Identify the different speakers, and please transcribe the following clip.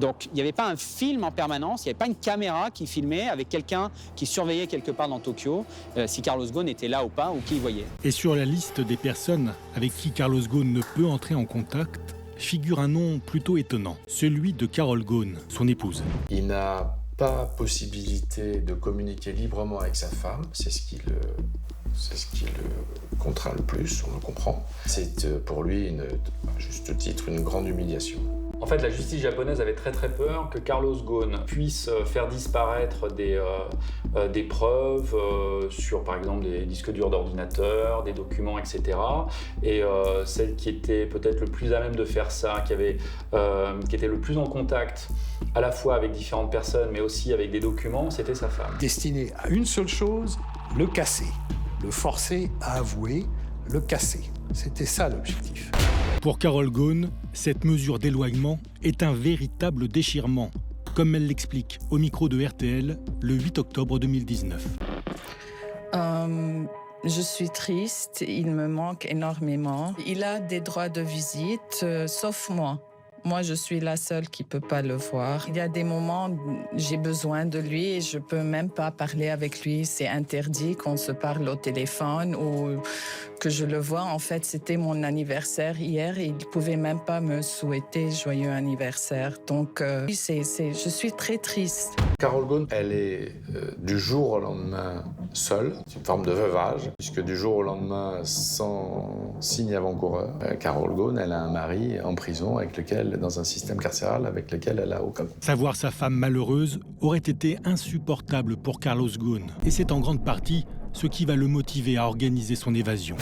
Speaker 1: Donc il n'y avait pas un film en permanence, il n'y avait pas une caméra qui filmait avec quelqu'un qui surveillait quelque part dans Tokyo si Carlos Ghosn était là ou pas, ou qui y voyait.
Speaker 2: Et sur la liste des personnes avec qui Carlos Ghosn ne peut entrer en contact, figure un nom plutôt étonnant, celui de Carole Ghosn, son épouse.
Speaker 3: Il n'a pas possibilité de communiquer librement avec sa femme, c'est ce qui le contraint le plus, on le comprend. C'est pour lui, à juste titre, une grande humiliation.
Speaker 4: En fait, la justice japonaise avait très peur que Carlos Ghosn puisse faire disparaître des preuves sur, par exemple, des disques durs d'ordinateur, des documents, etc. Et celle qui était peut-être le plus à même de faire ça, qui était le plus en contact à la fois avec différentes personnes, mais aussi avec des documents, c'était sa femme.
Speaker 5: Destiné à une seule chose, le casser. Le forcer à avouer, le casser. C'était ça l'objectif.
Speaker 2: Pour Carole Ghosn, cette mesure d'éloignement est un véritable déchirement, comme elle l'explique au micro de RTL le 8 octobre 2019.
Speaker 6: Je suis triste, il me manque énormément. Il a des droits de visite, sauf moi. Moi, je suis la seule qui ne peut pas le voir. Il y a des moments où j'ai besoin de lui et je ne peux même pas parler avec lui. C'est interdit qu'on se parle au téléphone ou que je le vois. En fait, c'était mon anniversaire hier et il ne pouvait même pas me souhaiter joyeux anniversaire. Donc, je suis très triste.
Speaker 3: Carole Ghosn, elle est du jour au lendemain seule. C'est une forme de veuvage, puisque du jour au lendemain, sans signe avant-coureur, Carole Ghosn, elle a un mari en prison dans un système carcéral avec lequel elle a aucun.
Speaker 2: Savoir sa femme malheureuse aurait été insupportable pour Carlos Ghosn. Et c'est en grande partie ce qui va le motiver à organiser son évasion.